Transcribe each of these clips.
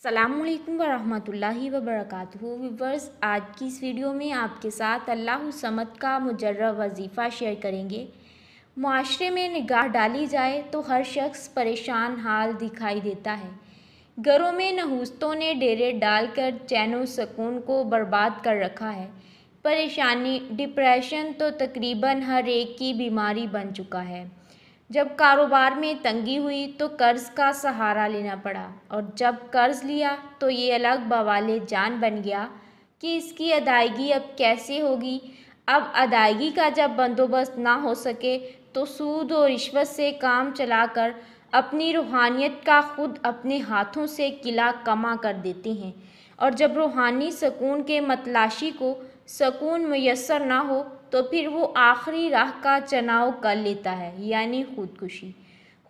अस्सलाम वालेकुम वरहमतुल्लाहि वबरकातुहू। व्यूवर्स, आज की इस वीडियो में आपके साथ अल्लाह समद का मुजर्रब वजीफ़ा शेयर करेंगे। मुआशरे में निगाह डाली जाए तो हर शख्स परेशान हाल दिखाई देता है। घरों में नहुस्तों ने डेरे डालकर चैन व सुकून को बर्बाद कर रखा है। परेशानी, डिप्रेशन तो तकरीबन हर एक की बीमारी बन चुका है। जब कारोबार में तंगी हुई तो कर्ज़ का सहारा लेना पड़ा, और जब कर्ज़ लिया तो ये अलग बवाले जान बन गया कि इसकी अदायगी अब कैसे होगी। अब अदायगी का जब बंदोबस्त ना हो सके तो सूद और रिश्वत से काम चलाकर अपनी रूहानियत का खुद अपने हाथों से किला कमा कर देते हैं। और जब रूहानी सुकून के मतलाशी को सुकून मुयस्सर ना हो तो फिर वो आखिरी राह का चुनाव कर लेता है, यानी खुदकुशी।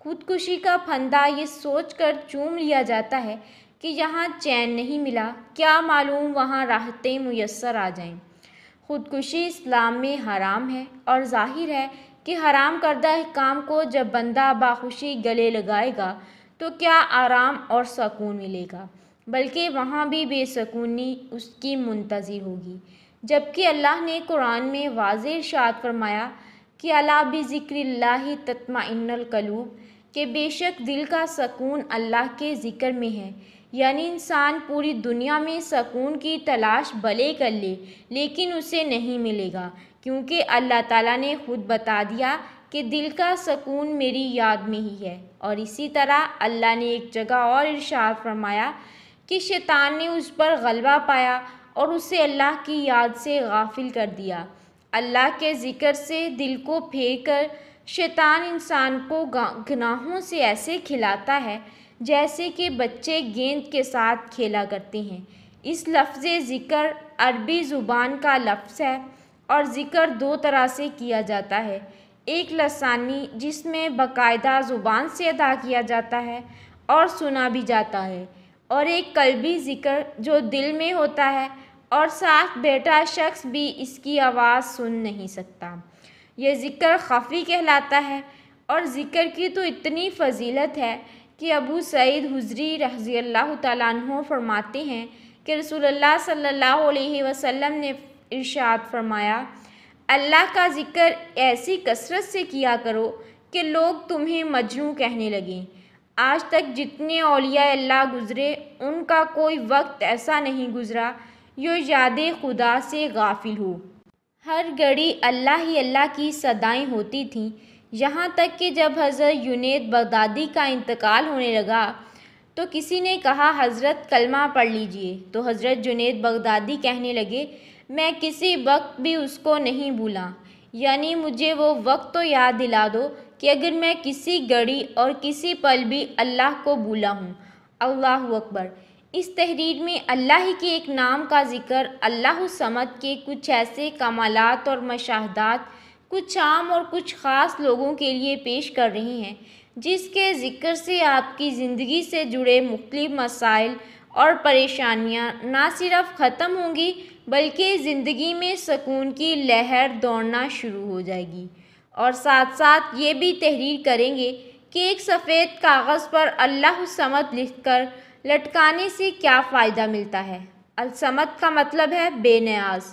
खुदकुशी का फंदा ये सोच कर चूम लिया जाता है कि यहाँ चैन नहीं मिला, क्या मालूम वहाँ राहतें मुयस्सर आ जाएं। खुदकुशी इस्लाम में हराम है, और जाहिर है कि हराम करदा काम को जब बंदा बाखुशी गले लगाएगा तो क्या आराम और सुकून मिलेगा, बल्कि वहाँ भी बेसुकूनी उसकी मुंतज़िर होगी। जबकि अल्लाह ने कुरान में वाज़ेह इरशाद फरमाया कि अला बिज़िक्रिल्लाहि तत्मइन्नुल क़ुलूब, कि बेशक दिल का सुकून अल्लाह के ज़िक्र में है। यानी इंसान पूरी दुनिया में सुकून की तलाश भले कर ले, लेकिन उसे नहीं मिलेगा, क्योंकि अल्लाह ताला ने खुद बता दिया कि दिल का सुकून मेरी याद में ही है। और इसी तरह अल्लाह ने एक जगह और इरशाद फरमाया कि शैतान ने उस पर गलबा पाया और उसे अल्लाह की याद से गाफिल कर दिया। अल्लाह के ज़िक्र से दिल को फेर कर शैतान इंसान को गुनाहों से ऐसे खिलाता है जैसे कि बच्चे गेंद के साथ खेला करते हैं। इस लफ्ज़ ज़िक्र अरबी ज़ुबान का लफ्ज़ है, और ज़िक्र दो तरह से किया जाता है। एक लसानी, जिसमें बाकायदा ज़ुबान से अदा किया जाता है और सुना भी जाता है, और एक कल्बी ज़िक्र जो दिल में होता है और साथ बैठा शख्स भी इसकी आवाज़ सुन नहीं सकता। यह ज़िक्र ख़फ़ी कहलाता है। और ज़िक्र की तो इतनी फ़जीलत है कि अबू सईद हुज़री रज़ियल्लाहु तआला अन्हु फरमाते हैं कि रसूलुल्लाह सल्लल्लाहु अलैहि वसल्लम ने इरशाद फरमाया, अल्लाह का ज़िक्र ऐसी कसरत से किया करो कि लोग तुम्हें मजनू कहने लगें। आज तक जितने औलिया अल्लाह गुज़रे, उनका कोई वक्त ऐसा नहीं गुज़रा जो याद खुदा से गाफिल हो। हर घड़ी अल्लाह ही अल्लाह की सदाएं होती थीं, यहाँ तक कि जब हज़रत जुनैद बगदादी का इंतकाल होने लगा तो किसी ने कहा, हज़रत कलमा पढ़ लीजिए। तो हज़रत जुनैद बगदादी कहने लगे, मैं किसी वक्त भी उसको नहीं भूला, यानी मुझे वो वक्त तो याद दिला दो कि अगर मैं किसी घड़ी और किसी पल भी अल्लाह को भूला हूँ। अल्लाहु अकबर। इस तहरीर में अल्लाह ही के एक नाम का ज़िक्र अल्लाह समद के कुछ ऐसे कमालात और मशाहदात कुछ आम और कुछ ख़ास लोगों के लिए पेश कर रहे हैं, जिसके ज़िक्र से आपकी ज़िंदगी से जुड़े मुख्तलिफ मसाइल और परेशानियाँ ना सिर्फ ख़त्म होंगी, बल्कि ज़िंदगी में सुकून की लहर दौड़ना शुरू हो जाएगी। और साथ साथ ये भी तहरीर करेंगे कि एक सफ़ेद कागज़ पर अल्लाह समद लिखकर लटकाने से क्या फ़ायदा मिलता है। अल समद का मतलब है बेनियाज़,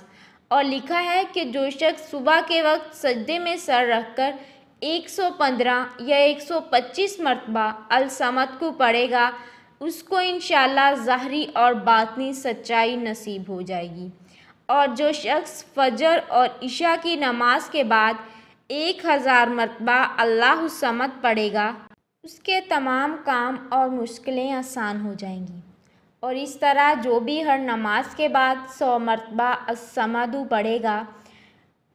और लिखा है कि जो शख्स सुबह के वक्त सजदे में सर रखकर 115 या 125 मरतबा अल समद को पढ़ेगा, उसको इंशाअल्लाह ज़ाहरी और बातनी सच्चाई नसीब हो जाएगी। और जो शख्स फजर और इशा की नमाज के बाद 1000 मरतबा अल्लाह समद पढ़ेगा, उसके तमाम काम और मुश्किलें आसान हो जाएंगी। और इस तरह जो भी हर नमाज के बाद 100 मरतबा अस्समदु पढ़ेगा,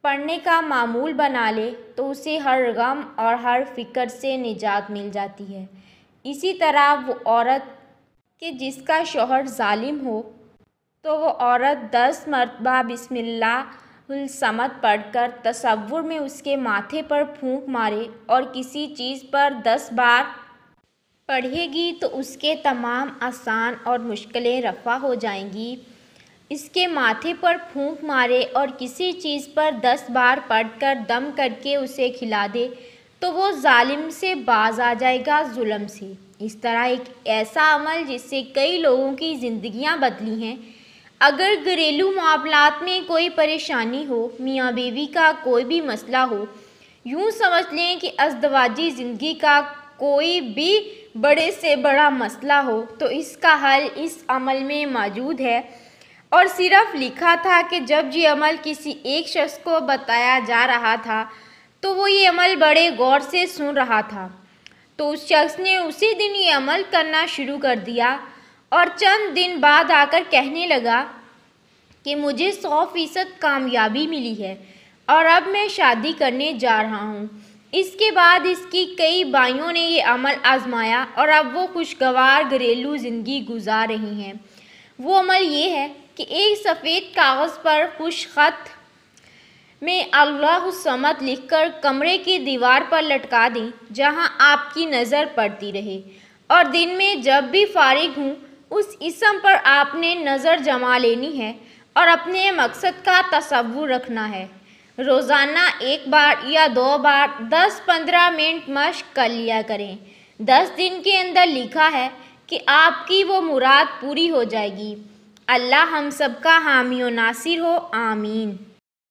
पढ़ने का मामूल बना ले, तो उसे हर गम और हर फ़िक्र से निजात मिल जाती है। इसी तरह वो औरत कि जिसका शौहर जालिम हो, तो वो औरत 10 मरतबा बिस्मिल्लाहुल समद पढ़कर तसव्वुर में उसके माथे पर फूंक मारे और किसी चीज़ पर 10 बार पढ़ेगी तो उसके तमाम आसान और मुश्किलें रफ़ा हो जाएंगी। इसके माथे पर फूंक मारे और किसी चीज़ पर 10 बार पढ़कर दम करके उसे खिला दे तो वो जालिम से बाज आ जाएगा, जुल्म से। اس طرح ایک ایسا عمل جس سے کئی لوگوں کی زندگیاں بدلی ہیں۔ اگر گھریلو معاملات میں کوئی پریشانی ہو، میاں بیوی کا کوئی بھی مسئلہ ہو، یوں سمجھ لیں کہ ازدواجی زندگی کا کوئی بھی بڑے سے بڑا مسئلہ ہو تو اس کا حل اس عمل میں موجود ہے، اور صرف لکھا تھا کہ جب یہ عمل کسی ایک شخص کو بتایا جا رہا تھا تو وہ یہ عمل بڑے غور سے سن رہا تھا، تو اس شخص نے اسی دن یہ عمل کرنا شروع کر دیا اور چند دن بعد آ کر کہنے لگا کہ مجھے 100% کامیابی ملی ہے اور اب میں شادی کرنے جا رہا ہوں۔ اس کے بعد اس کی کئی بائیوں نے یہ عمل آزمایا اور اب وہ خوشگوار گھریلو زندگی گزار رہی ہیں۔ وہ عمل یہ ہے کہ ایک سفید کاغذ پر خوش خط میں اللہ الصمد لکھ کر کمرے کی دیوار پر لٹکا دیں جہاں آپ کی نظر پڑتی رہے، اور دن میں جب بھی فارغ ہوں اس اسم پر آپ نے نظر جما لینی ہے اور اپنے مقصد کا تصور رکھنا ہے۔ روزانہ 1 بار یا 2 بار 10-15 منٹ مشق کر لیا کریں۔ 10 دن کے اندر لکھا ہے کہ آپ کی وہ مراد پوری ہو جائے گی۔ اللہ ہم سب کا حامی و ناصر ہو، آمین۔